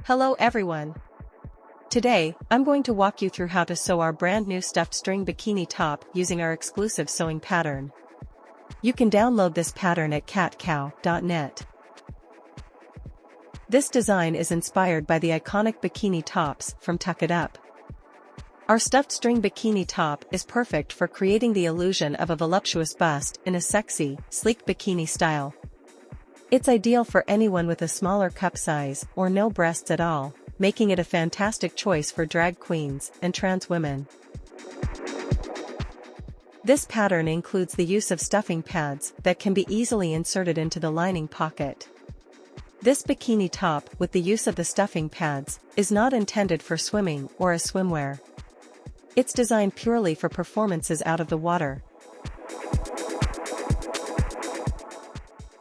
Hello everyone. Today, I'm going to walk you through how to sew our brand new stuffed string bikini top using our exclusive sewing pattern. You can download this pattern at katkow.net. This design is inspired by the iconic bikini tops from Tuck It Up. Our stuffed string bikini top is perfect for creating the illusion of a voluptuous bust in a sexy, sleek bikini style. It's ideal for anyone with a smaller cup size or no breasts at all, making it a fantastic choice for drag queens and trans women. This pattern includes the use of stuffing pads that can be easily inserted into the lining pocket. This bikini top with the use of the stuffing pads is not intended for swimming or as swimwear. It's designed purely for performances out of the water.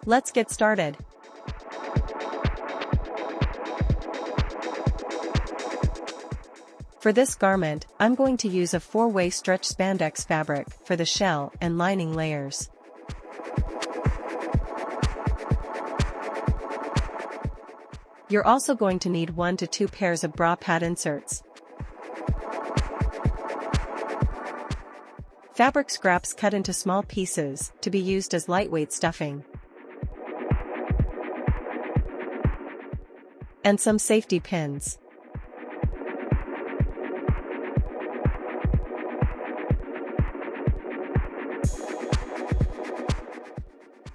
Let's get started. For this garment, I'm going to use a 4-way stretch spandex fabric for the shell and lining layers. You're also going to need 1 to 2 pairs of bra pad inserts. Fabric scraps cut into small pieces to be used as lightweight stuffing. And some safety pins.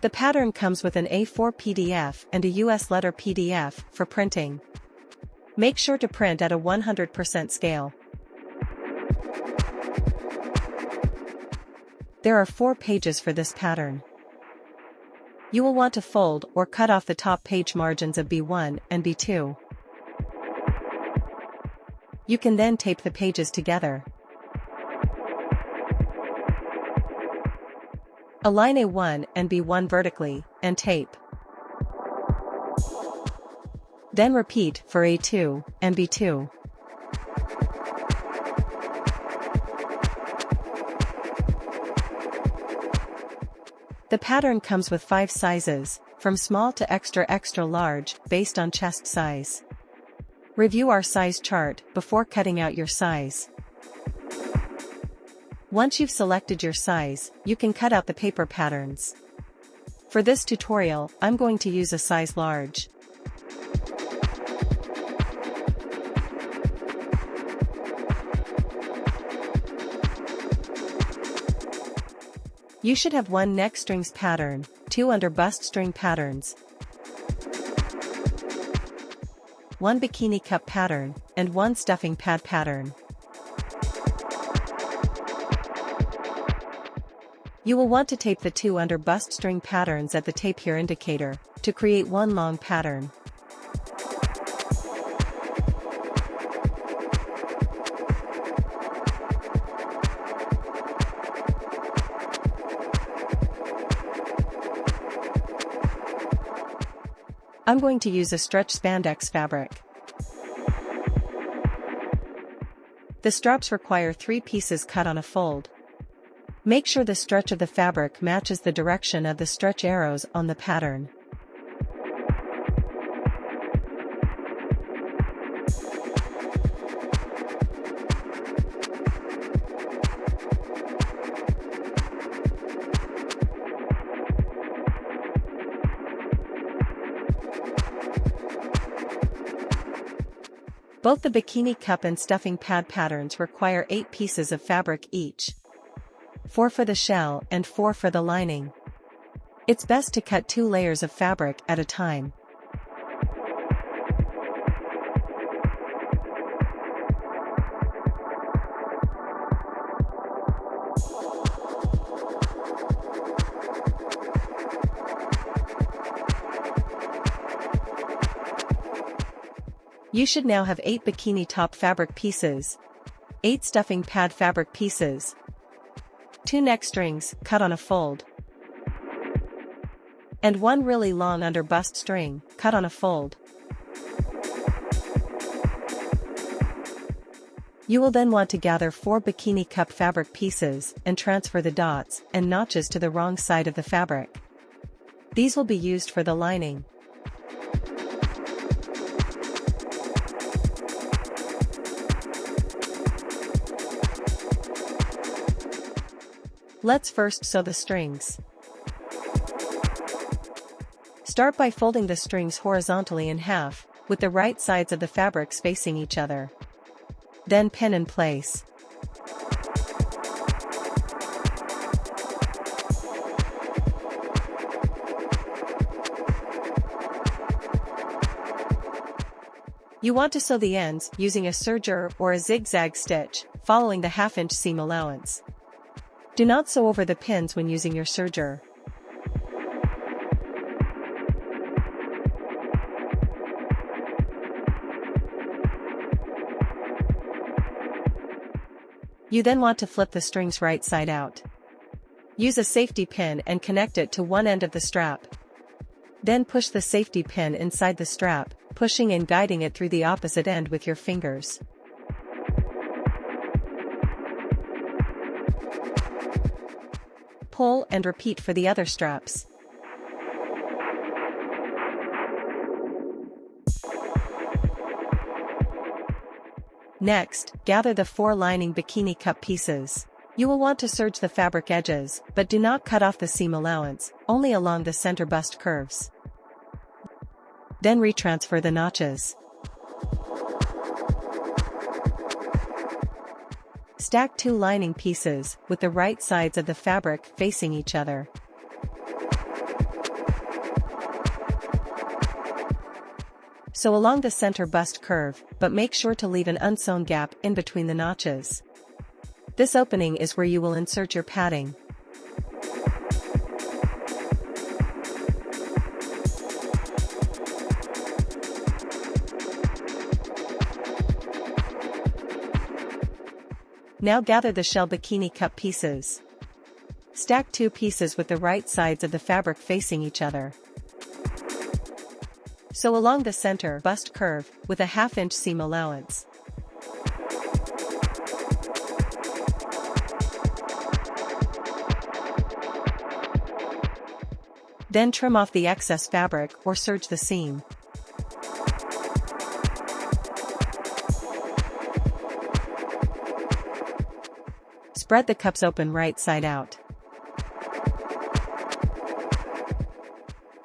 The pattern comes with an A4 PDF and a US letter PDF for printing. Make sure to print at a 100% scale. There are 4 pages for this pattern. You will want to fold or cut off the top page margins of B1 and B2. You can then tape the pages together. Align A1 and B1 vertically, and tape. Then repeat for A2 and B2. The pattern comes with 5 sizes, from small to extra large, based on chest size. Review our size chart before cutting out your size. Once you've selected your size, you can cut out the paper patterns. For this tutorial, I'm going to use a size large. You should have 1 neck strings pattern, 2 underbust string patterns, 1 bikini cup pattern, and 1 stuffing pad pattern. You will want to tape the 2 underbust string patterns at the tape here indicator, to create 1 long pattern. I'm going to use a stretch spandex fabric. The straps require 3 pieces cut on a fold. Make sure the stretch of the fabric matches the direction of the stretch arrows on the pattern. Both the bikini cup and stuffing pad patterns require 8 pieces of fabric each. 4 for the shell and 4 for the lining. It's best to cut 2 layers of fabric at a time. You should now have 8 bikini top fabric pieces, 8 stuffing pad fabric pieces, 2 neck strings cut on a fold, and 1 really long underbust string cut on a fold. You will then want to gather 4 bikini cup fabric pieces and transfer the dots and notches to the wrong side of the fabric. These will be used for the lining. Let's first sew the strings. Start by folding the strings horizontally in half, with the right sides of the fabrics facing each other. Then pin in place. You want to sew the ends using a serger or a zigzag stitch, following the half-inch seam allowance. Do not sew over the pins when using your serger. You then want to flip the strings right side out. Use a safety pin and connect it to one end of the strap. Then push the safety pin inside the strap, pushing and guiding it through the opposite end with your fingers. Pull and repeat for the other straps. Next, gather the 4 lining bikini cup pieces. You will want to serge the fabric edges, but do not cut off the seam allowance, only along the center bust curves. Then retransfer the notches. Stack 2 lining pieces, with the right sides of the fabric facing each other. Sew along the center bust curve, but make sure to leave an unsewn gap in between the notches. This opening is where you will insert your padding. Now gather the shell bikini cup pieces. Stack 2 pieces with the right sides of the fabric facing each other. Sew along the center bust curve, with a half-inch seam allowance. Then trim off the excess fabric or serge the seam. Spread the cups open right side out.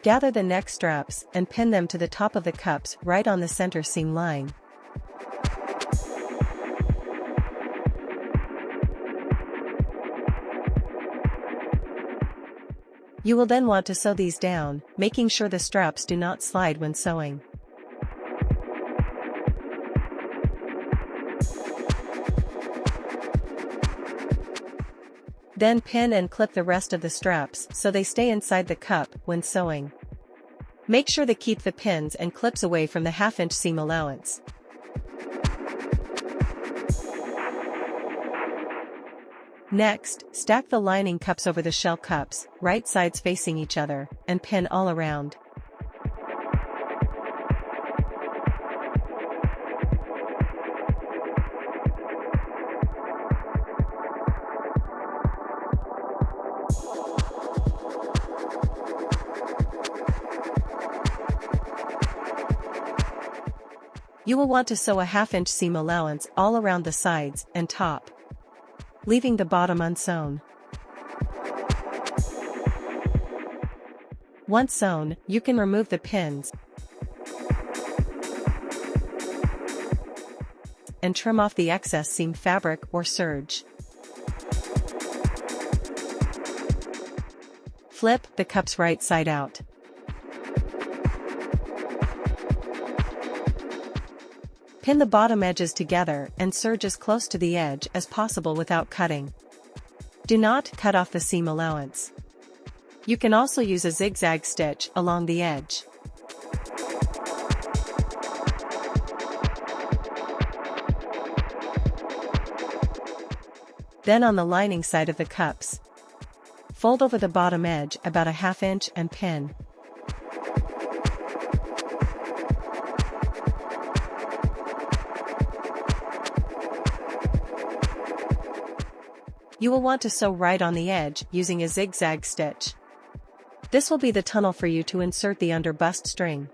Gather the neck straps and pin them to the top of the cups right on the center seam line. You will then want to sew these down, making sure the straps do not slide when sewing. Then pin and clip the rest of the straps so they stay inside the cup when sewing. Make sure to keep the pins and clips away from the half-inch seam allowance. Next, stack the lining cups over the shell cups, right sides facing each other, and pin all around. You will want to sew a half-inch seam allowance all around the sides and top, leaving the bottom unsewn. Once sewn, you can remove the pins and trim off the excess seam fabric or serge. Flip the cups right side out. Pin the bottom edges together and serge as close to the edge as possible without cutting. Do not cut off the seam allowance. You can also use a zigzag stitch along the edge. Then on the lining side of the cups, fold over the bottom edge about a half-inch and pin. You will want to sew right on the edge using a zigzag stitch. This will be the tunnel for you to insert the underbust string.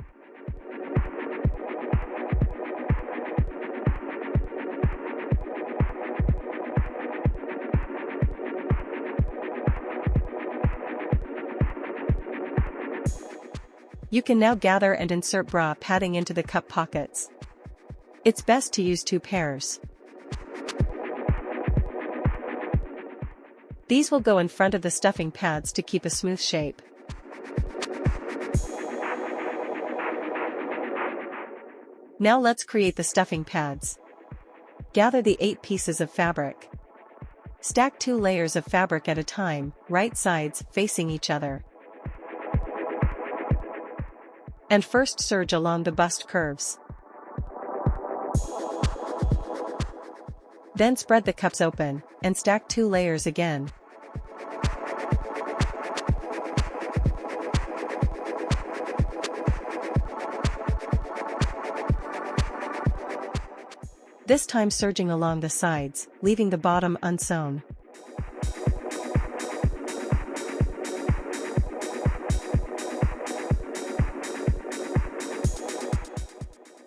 You can now gather and insert bra padding into the cup pockets. It's best to use 2 pairs. These will go in front of the stuffing pads to keep a smooth shape. Now let's create the stuffing pads. Gather the 8 pieces of fabric. Stack 2 layers of fabric at a time, right sides facing each other. And first serge along the bust curves. Then spread the cups open, and stack 2 layers again. This time serging along the sides, leaving the bottom unsewn.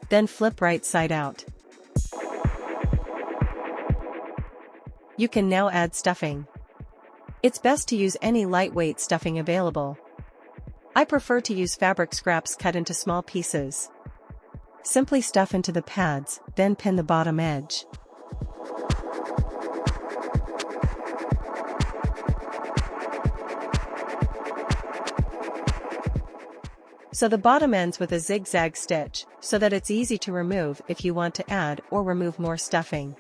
Then flip right side out. You can now add stuffing. It's best to use any lightweight stuffing available. I prefer to use fabric scraps cut into small pieces. Simply stuff into the pads, then pin the bottom edge. So the bottom ends with a zigzag stitch, so that it's easy to remove if you want to add or remove more stuffing.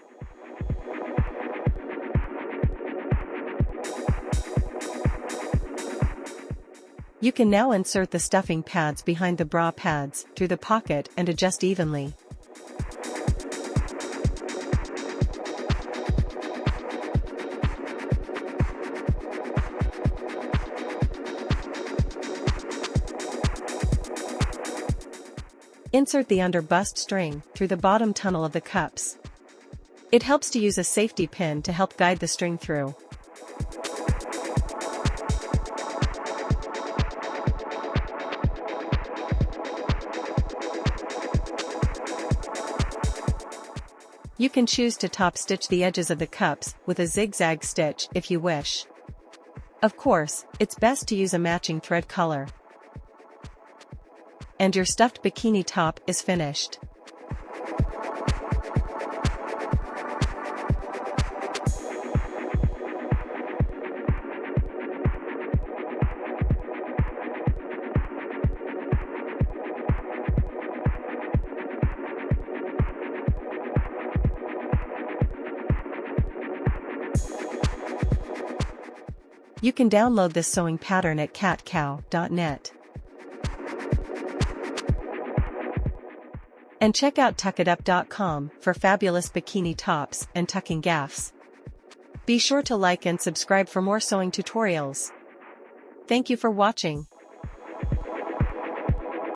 You can now insert the stuffing pads behind the bra pads through the pocket and adjust evenly. Insert the underbust string through the bottom tunnel of the cups. It helps to use a safety pin to help guide the string through. You can choose to top stitch the edges of the cups with a zigzag stitch if you wish. Of course, it's best to use a matching thread color. And your stuffed bikini top is finished. You can download this sewing pattern at katkow.net. And check out tuckitup.com for fabulous bikini tops and tucking gaffs. Be sure to like and subscribe for more sewing tutorials. Thank you for watching.